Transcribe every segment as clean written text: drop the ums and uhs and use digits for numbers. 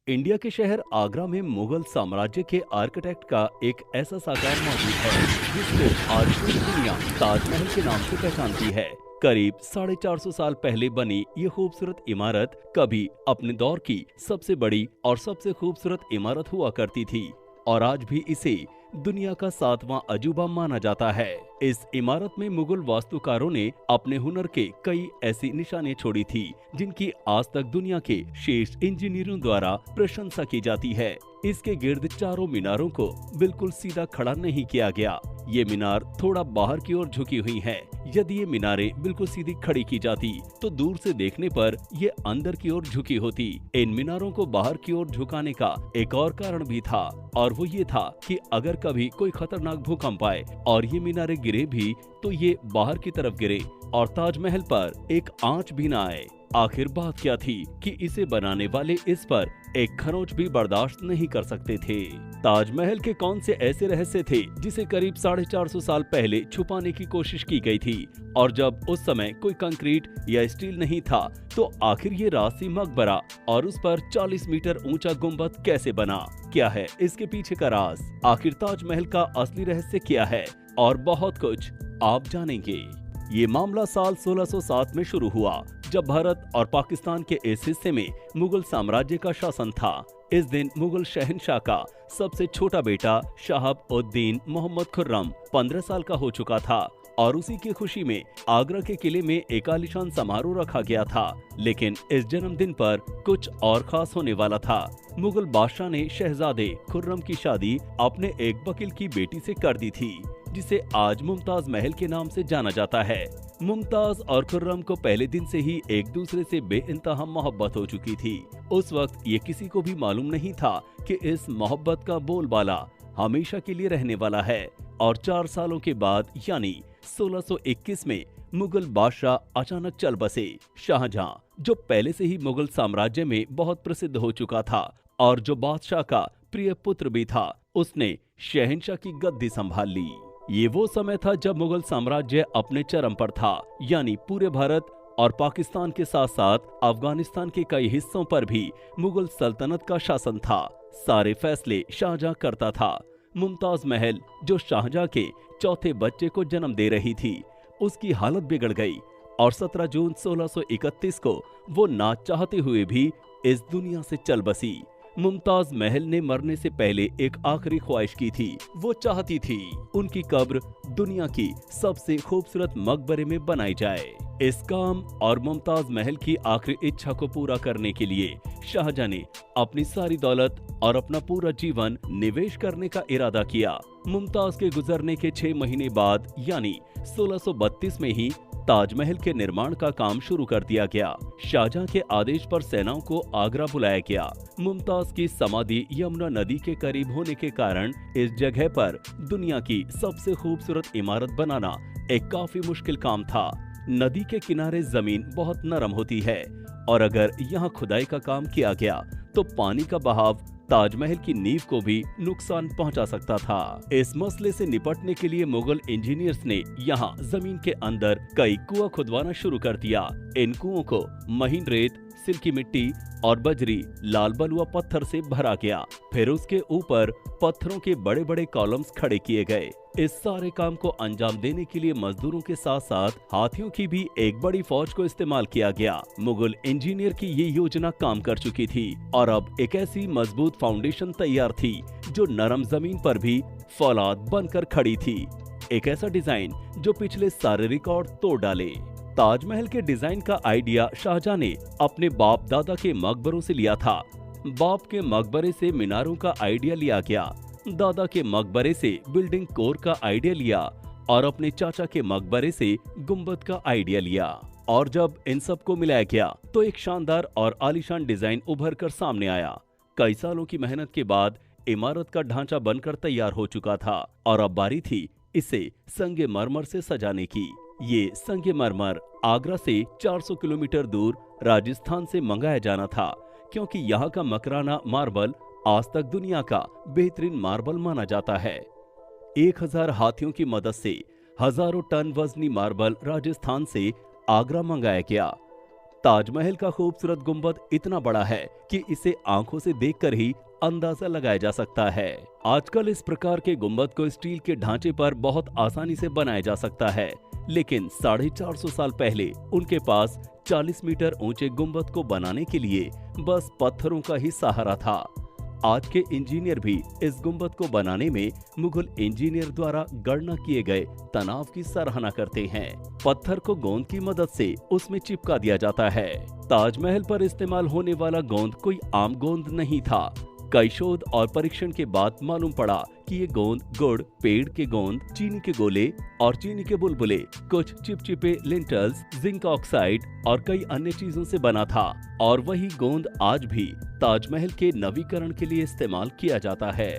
India के शहर आगरा में मुगल साम्राज्य के आर्किटेक्ट का एक ऐसा साकार मौजूद है जिसको आज पूरी दुनिया ताजमहल के नाम से पहचानती है। करीब 450 साल पहले बनी ये खूबसूरत इमारत कभी अपने दौर की सबसे बड़ी और सबसे खूबसूरत इमारत हुआ करती थी और आज भी इसे दुनिया का 7वां अजूबा माना जाता है। इस इमारत में मुगल वास्तुकारों ने अपने हुनर के कई ऐसी निशानें छोड़ी थी जिनकी आज तक दुनिया के श्रेष्ठ इंजीनियरों द्वारा प्रशंसा की जाती है। इसके गिर्द चारों मीनारों को बिल्कुल सीधा खड़ा नहीं किया गया। ये मीनार थोड़ा बाहर की ओर झुकी हुई हैं। यदि ये मीनारें बिल्कुल सीधी खड़ी की जाती तो दूर से देखने पर ये अंदर की ओर झुकी होती। इन मीनारों को बाहर की ओर झुकाने का एक और कारण भी था और वो ये था कि अगर कभी कोई खतरनाक भूकंप आए और ये मीनारें गिरे भी तो ये बाहर की तरफ गिरे और ताजमहल पर एक आंच भी न आए। आखिर बात क्या थी कि इसे बनाने वाले इस पर एक खरोंच भी बर्दाश्त नहीं कर सकते थे। ताजमहल के कौन से ऐसे रहस्य थे जिसे करीब 450 साल पहले छुपाने की कोशिश की गई थी और जब उस समय कोई कंक्रीट या स्टील नहीं था तो आखिर ये रासी मकबरा और उस पर 40 मीटर ऊंचा गुंबद कैसे बना? क्या है इसके पीछे का राज? आखिर ताजमहल का असली रहस्य क्या है? और बहुत कुछ आप जानेंगे। ये मामला साल 1607 में शुरू हुआ जब भारत और पाकिस्तान के इस हिस्से में मुगल साम्राज्य का शासन था। इस दिन मुगल शहंशाह का सबसे छोटा बेटा शहाब-उद-दीन मोहम्मद खुर्रम 15 साल का हो चुका था और उसी की खुशी में आगरा के किले में एक आलीशान समारोह रखा गया था। लेकिन इस जन्मदिन पर कुछ और खास होने वाला था। मुगल बादशाह ने शहजादे खुर्रम की शादी अपने एक वकील की बेटी से कर दी थी जिसे आज मुमताज महल के नाम से जाना जाता है। मुमताज और खुर्रम को पहले दिन से ही एक दूसरे से बेइंतहा मोहब्बत हो चुकी थी। उस वक्त ये किसी को भी मालूम नहीं था कि इस मोहब्बत का बोलबाला हमेशा के लिए रहने वाला है और 4 सालों के बाद यानी 1621 में मुगल बादशाह अचानक चल बसे। शाहजहां, जो पहले से ही मुगल साम्राज्य में बहुत प्रसिद्ध हो चुका था और जो बादशाह का प्रिय पुत्र भी था, उसने शहंशाह की गद्दी संभाल ली। ये वो समय था जब मुगल साम्राज्य अपने चरम पर था, यानी पूरे भारत और पाकिस्तान के साथ साथ अफगानिस्तान के कई हिस्सों पर भी मुगल सल्तनत का शासन था। सारे फैसले शाहजहां करता था। मुमताज महल, जो शाहजहां के चौथे बच्चे को जन्म दे रही थी, उसकी हालत बिगड़ गई और 17 जून 1631 को वो ना चाहते हुए भी इस दुनिया से चल बसी। मुमताज महल ने मरने से पहले एक आखिरी ख्वाहिश की थी। वो चाहती थी उनकी कब्र दुनिया की सबसे खूबसूरत मकबरे में बनाई जाए। इस काम और मुमताज महल की आखिरी इच्छा को पूरा करने के लिए शाहजहां ने अपनी सारी दौलत और अपना पूरा जीवन निवेश करने का इरादा किया। मुमताज के गुजरने के 6 महीने बाद यानी 1632 में ही ताजमहल के निर्माण का काम शुरू कर दिया गया। शाहजहां के आदेश पर सेनाओं को आगरा बुलाया गया। मुमताज की समाधि यमुना नदी के करीब होने के कारण इस जगह पर दुनिया की सबसे खूबसूरत इमारत बनाना एक काफी मुश्किल काम था। नदी के किनारे जमीन बहुत नरम होती है और अगर यहाँ खुदाई का काम किया गया तो पानी का बहाव ताजमहल की नींव को भी नुकसान पहुंचा सकता था। इस मसले से निपटने के लिए मुगल इंजीनियर्स ने यहाँ जमीन के अंदर कई कुआं खुदवाना शुरू कर दिया। इन कुओं को महीन रेत, सिल्की मिट्टी और बजरी, लाल बलुआ पत्थर से भरा गया। फिर उसके ऊपर पत्थरों के बड़े बड़े कॉलम्स खड़े किए गए। इस सारे काम को अंजाम देने के लिए मजदूरों के साथ साथ हाथियों की भी एक बड़ी फौज को इस्तेमाल किया गया। मुगल इंजीनियर की ये योजना काम कर चुकी थी और अब एक ऐसी मजबूत फाउंडेशन तैयार थी जो नरम जमीन पर भी फौलाद बनकर खड़ी थी। एक ऐसा डिजाइन जो पिछले सारे रिकॉर्ड तोड़ डाले। ताजमहल के डिजाइन का आइडिया शाहजहां ने अपने बाप दादा के मकबरों से लिया था। बाप के मकबरे से मीनारों का आइडिया लिया गया, दादा के मकबरे से बिल्डिंग कोर का आइडिया लिया और अपने चाचा के मकबरे से गुंबद का आइडिया लिया। और जब इन सब को मिलाया गया तो एक शानदार और आलीशान डिजाइन उभर कर सामने आया। कई सालों की मेहनत के बाद इमारत का ढांचा बनकर तैयार हो चुका था और अब बारी थी इसे संगमरमर से सजाने की। ये संगमरमर आगरा से 400 किलोमीटर दूर राजस्थान से मंगाया जाना था, क्योंकि यहाँ का मकराना मार्बल आज तक दुनिया का बेहतरीन मार्बल माना जाता है। 1000 हाथियों की मदद से हजारों टन वजनी मार्बल राजस्थान से आगरा मंगाया गया। ताजमहल का खूबसूरत गुंबद इतना बड़ा है कि इसे आंखों से देखकर ही अंदाजा लगाया जा सकता है। आजकल इस प्रकार के गुंबद को स्टील के ढांचे पर बहुत आसानी से बनाया जा सकता है, लेकिन 450 साल पहले उनके पास 40 मीटर ऊंचे गुंबद को बनाने के लिए बस पत्थरों का ही सहारा था। आज के इंजीनियर भी इस गुंबद को बनाने में मुगल इंजीनियर द्वारा गणना किए गए तनाव की सराहना करते हैं। पत्थर को गोंद की मदद से उसमें चिपका दिया जाता है। ताजमहल पर इस्तेमाल होने वाला गोंद कोई आम गोंद नहीं था। कई शोध और परीक्षण के बाद मालूम पड़ा कि ये गोंद गुड़, पेड़ के गोंद, चीनी के गोले और चीनी के बुलबुले, कुछ चिपचिपे लिंटल्स, जिंक ऑक्साइड और कई अन्य चीजों से बना था। और वही गोंद आज भी ताजमहल के नवीकरण के लिए इस्तेमाल किया जाता है।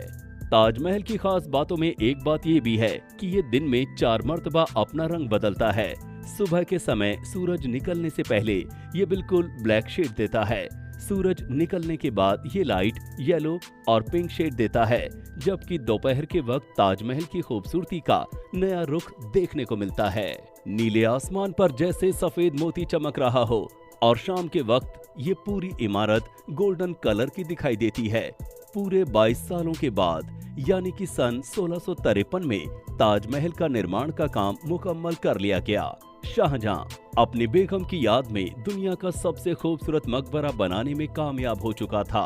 ताजमहल की खास बातों में एक बात ये भी है कि ये दिन में 4 मर्तबा अपना रंग बदलता है। सुबह के समय सूरज निकलने से पहले ये बिल्कुल ब्लैक शेड देता है। सूरज निकलने के बाद ये लाइट येलो और पिंक शेड देता है, जबकि दोपहर के वक्त ताजमहल की खूबसूरती का नया रुख देखने को मिलता है। नीले आसमान पर जैसे सफेद मोती चमक रहा हो और शाम के वक्त ये पूरी इमारत गोल्डन कलर की दिखाई देती है। पूरे 22 सालों के बाद यानी कि सन 1653 में ताजमहल का निर्माण का काम मुकम्मल कर लिया गया। शाहजहां अपनी बेगम की याद में दुनिया का सबसे खूबसूरत मकबरा बनाने में कामयाब हो चुका था।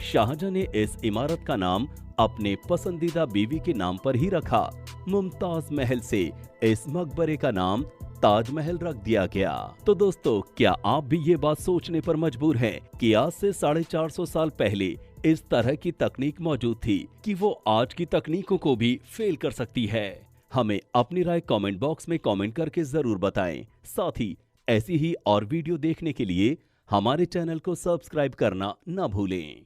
शाहजहां ने इस इमारत का नाम अपने पसंदीदा बीवी के नाम पर ही रखा। मुमताज महल से इस मकबरे का नाम ताजमहल रख दिया गया। तो दोस्तों, क्या आप भी ये बात सोचने पर मजबूर हैं कि आज से 450 साल पहले इस तरह की तकनीक मौजूद थी कि वो आज की तकनीकों को भी फेल कर सकती है? हमें अपनी राय कमेंट बॉक्स में कमेंट करके जरूर बताएं। साथ ही ऐसी ही और वीडियो देखने के लिए हमारे चैनल को सब्सक्राइब करना न भूलें।